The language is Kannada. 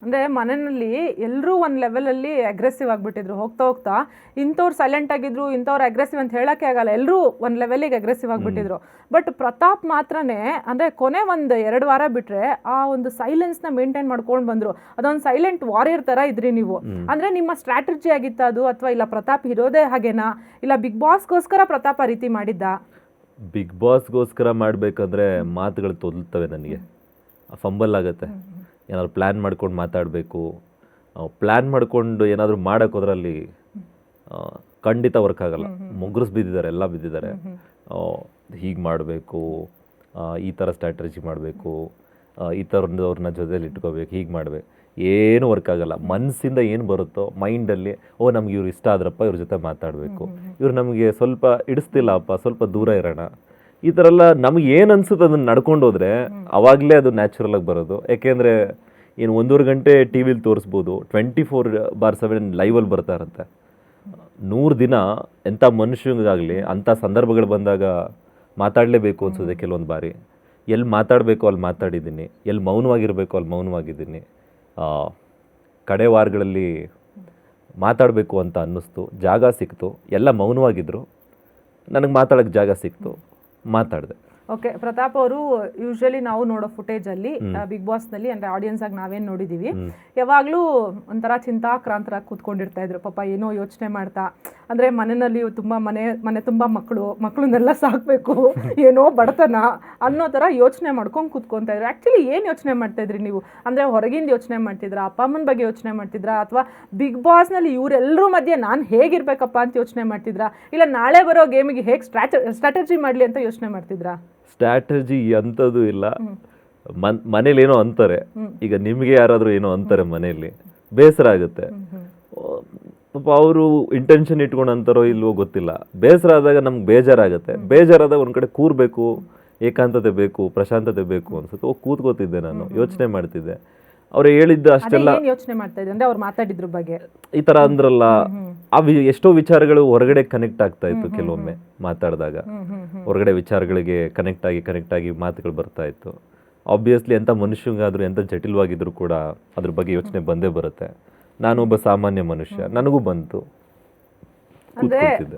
ಅಂದರೆ ಮನೆಯಲ್ಲಿ ಎಲ್ಲರೂ ಒಂದು ಲೆವೆಲಲ್ಲಿ ಅಗ್ರೆಸಿವ್ ಆಗಿಬಿಟ್ಟಿದ್ರು. ಹೋಗ್ತಾ ಹೋಗ್ತಾ ಇಂಥವ್ರು ಸೈಲೆಂಟ್ ಆಗಿದ್ರು, ಇಂಥವ್ರು ಅಗ್ರೆಸಿವ್ ಅಂತ ಹೇಳೋಕ್ಕೆ ಆಗಲ್ಲ, ಎಲ್ಲರೂ ಒಂದು ಲೆವೆಲಿಗೆ ಅಗ್ರೆಸಿವ್ ಆಗಿಬಿಟ್ಟಿದ್ರು. ಬಟ್ ಪ್ರತಾಪ್ ಮಾತ್ರನೇ ಅಂದರೆ ಕೊನೆ ಒಂದು 2 ವಾರ ಬಿಟ್ಟರೆ ಆ ಒಂದು ಸೈಲೆನ್ಸ್ನ ಮೇಂಟೈನ್ ಮಾಡ್ಕೊಂಡು ಬಂದರು. ಅದೊಂದು ಸೈಲೆಂಟ್ ವಾರಿಯರ್ ಥರ ಇದ್ರಿ ನೀವು. ಅಂದರೆ ನಿಮ್ಮ ಸ್ಟ್ರಾಟಜಿ ಆಗಿತ್ತು ಅದು, ಅಥವಾ ಇಲ್ಲ ಪ್ರತಾಪ್ ಇರೋದೇ ಹಾಗೇನಾ, ಇಲ್ಲ ಬಿಗ್ ಬಾಸ್ಗೋಸ್ಕರ ಪ್ರತಾಪ್ ಆ ರೀತಿ ಮಾಡಿದ್ದ? ಬಿಗ್ ಬಾಸ್ಗೋಸ್ಕರ ಮಾಡಬೇಕಂದ್ರೆ ಮಾತುಗಳು ತೊದಲ್ತವೆ, ನನಗೆ ಫಂಬಲ್ ಆಗುತ್ತೆ. ಏನಾದ್ರು ಪ್ಲ್ಯಾನ್ ಮಾಡ್ಕೊಂಡು ಮಾತಾಡಬೇಕು, ಪ್ಲ್ಯಾನ್ ಮಾಡಿಕೊಂಡು ಏನಾದರೂ ಮಾಡೋಕ್ಕೋದ್ರಲ್ಲಿ ಖಂಡಿತ ವರ್ಕ್ ಆಗಲ್ಲ. ಮುಗ್ರಸ್ ಬಿದ್ದಿದ್ದಾರೆ, ಎಲ್ಲ ಬಿದ್ದಿದ್ದಾರೆ. ಹೀಗೆ ಮಾಡಬೇಕು, ಈ ಥರ ಸ್ಟ್ರಾಟಜಿ ಮಾಡಬೇಕು, ಈ ಥರದವ್ರನ್ನ ಜೊತೆಲಿ ಇಟ್ಕೋಬೇಕು, ಹೀಗೆ ಮಾಡಬೇಕು, ಏನು ವರ್ಕ್ ಆಗಲ್ಲ. ಮನಸ್ಸಿಂದ ಏನು ಬರುತ್ತೋ ಮೈಂಡಲ್ಲಿ, ನಮ್ಗೆ ಇವ್ರು ಇಷ್ಟ ಆದ್ರಪ್ಪ, ಇವ್ರ ಜೊತೆ ಮಾತಾಡಬೇಕು, ಇವ್ರು ನಮಗೆ ಸ್ವಲ್ಪ ಇಡಿಸ್ತಿಲ್ಲಪ್ಪ, ಸ್ವಲ್ಪ ದೂರ ಇರೋಣ, ಈ ಥರ ಎಲ್ಲ ನಮ್ಗೆ ಏನು ಅನ್ಸುತ್ತೆ ಅದನ್ನು ನಡ್ಕೊಂಡು ಹೋದರೆ ಅವಾಗಲೇ ಅದು ನ್ಯಾಚುರಲಾಗಿ ಬರೋದು. ಯಾಕೆಂದರೆ ಏನು 1.5 ಗಂಟೆ ಟಿ ವಿಲಿ ತೋರಿಸ್ಬೋದು, 24/7 ಲೈವಲ್ಲಿ ಬರ್ತಾ ಇರುತ್ತೆ. 100 ದಿನ ಎಂಥ ಮನುಷ್ಯನಿಗಾಗಲಿ ಅಂಥ ಸಂದರ್ಭಗಳು ಬಂದಾಗ ಮಾತಾಡಲೇಬೇಕು ಅನ್ಸೋದೆ. ಕೆಲವೊಂದು ಬಾರಿ ಎಲ್ಲಿ ಮಾತಾಡಬೇಕು ಅಲ್ಲಿ ಮಾತಾಡಿದ್ದೀನಿ, ಎಲ್ಲಿ ಮೌನವಾಗಿರಬೇಕು ಅಲ್ಲಿ ಮೌನವಾಗಿದ್ದೀನಿ. ಕಡೆ ವಾರಗಳಲ್ಲಿ ಮಾತಾಡಬೇಕು ಅಂತ ಅನ್ನಿಸ್ತು, ಜಾಗ ಸಿಕ್ತು, ಎಲ್ಲ ಮೌನವಾಗಿದ್ದರು, ನನಗೆ ಮಾತಾಡೋಕ್ಕೆ ಜಾಗ ಸಿಕ್ತು, ಮಾತಾಡಿದೆ. ಓಕೆ, ಪ್ರತಾಪ್ ಅವರು ಯೂಶ್ವಲಿ ನಾವು ನೋಡೋ ಫುಟೇಜಲ್ಲಿ ಬಿಗ್ ಬಾಸ್ನಲ್ಲಿ ಅಂದರೆ ಆಡಿಯನ್ಸ್ ಆಗಿ ನಾವೇನು ನೋಡಿದ್ದೀವಿ, ಯಾವಾಗಲೂ ಒಂಥರ ಚಿಂತಾಕ್ರಾಂತರಾಗಿ ಕೂತ್ಕೊಂಡಿರ್ತಾ ಇದ್ರು. ಪಾಪ ಏನೋ ಯೋಚನೆ ಮಾಡ್ತಾ, ಅಂದರೆ ಮನೆಯಲ್ಲಿ ತುಂಬ ಮನೆ ತುಂಬ ಮಕ್ಕಳನ್ನೆಲ್ಲ ಸಾಕಬೇಕು, ಏನೋ ಬಡತನ ಅನ್ನೋ ಥರ ಯೋಚನೆ ಮಾಡ್ಕೊಂಡು ಕೂತ್ಕೊತಾ ಇದ್ರು. ಆ್ಯಕ್ಚುಲಿ ಏನು ಯೋಚನೆ ಮಾಡ್ತಾಯಿದ್ರಿ ನೀವು? ಅಂದರೆ ಹೊರಗಿಂದ ಯೋಚನೆ ಮಾಡ್ತಿದ್ರಾ, ಅಪ್ಪ ಅಮ್ಮನ ಬಗ್ಗೆ ಯೋಚನೆ ಮಾಡ್ತಿದ್ರಾ, ಅಥವಾ ಬಿಗ್ ಬಾಸ್ನಲ್ಲಿ ಇವರೆಲ್ಲರೂ ಮಧ್ಯೆ ನಾನು ಹೇಗಿರ್ಬೇಕಪ್ಪ ಅಂತ ಯೋಚನೆ ಮಾಡ್ತಿದ್ರಾ, ಇಲ್ಲ ನಾಳೆ ಬರೋ ಗೇಮಿಗೆ ಹೇಗೆ ಸ್ಟ್ರಾಟಜಿ ಮಾಡಲಿ ಅಂತ ಯೋಚನೆ ಮಾಡ್ತಿದ್ರಾ? ಸ್ಟ್ರಾಟಜಿ ಅಂಥದ್ದು ಇಲ್ಲ. ಮನೇಲಿ ಏನೋ ಅಂತಾರೆ, ಈಗ ನಿಮಗೆ ಯಾರಾದರೂ ಏನೋ ಅಂತಾರೆ ಮನೆಯಲ್ಲಿ, ಬೇಸರ ಆಗುತ್ತೆ. ಪಾಪ ಅವರು ಇಂಟೆನ್ಷನ್ ಇಟ್ಕೊಂಡು ಅಂತಾರೋ ಇಲ್ವೋ ಗೊತ್ತಿಲ್ಲ. ಬೇಸರ ಆದಾಗ ನಮ್ಗೆ ಬೇಜಾರಾಗುತ್ತೆ. ಬೇಜಾರಾದಾಗ ಒಂದು ಕಡೆ ಕೂರಬೇಕು, ಏಕಾಂತತೆ ಬೇಕು, ಪ್ರಶಾಂತತೆ ಬೇಕು ಅನ್ಸುತ್ತೆ. ಕೂತ್ಕೋತಿದ್ದೆ, ನಾನು ಯೋಚನೆ ಮಾಡ್ತಿದ್ದೆ. ಅವ್ರು ಹೇಳಿದ್ದು ಅಷ್ಟೆಲ್ಲ ಯೋಚನೆ ಮಾಡ್ತಾ ಇದ್ದೆ, ಅಂದ್ರೆ ಅವ್ರು ಮಾತಾಡಿದ್ರ ಬಗ್ಗೆ ಈ ಥರ ಅಂದ್ರಲ್ಲ, ಎಷ್ಟೋ ವಿಚಾರಗಳು ಹೊರಗಡೆ ಕನೆಕ್ಟ್ ಆಗ್ತಾ ಇತ್ತು. ಕೆಲವೊಮ್ಮೆ ಮಾತಾಡಿದಾಗ ಹೊರಗಡೆ ವಿಚಾರಗಳಿಗೆ ಕನೆಕ್ಟ್ ಆಗಿ ಮಾತುಗಳು ಬರ್ತಾ ಇತ್ತು. ಆಬ್ವಿಯಸ್ಲಿ ಎಂಥ ಮನುಷ್ಯಂಗಾದರೂ ಎಂಥ ಜಟಿಲವಾಗಿದ್ರು ಕೂಡ ಅದ್ರ ಬಗ್ಗೆ ಯೋಚನೆ ಬಂದೇ ಬರುತ್ತೆ. ನಾನೊಬ್ಬ ಸಾಮಾನ್ಯ ಮನುಷ್ಯ, ನನಗೂ ಬಂತು, ಕೂತ್ಕೊಳ್ತಿದ್ದೆ.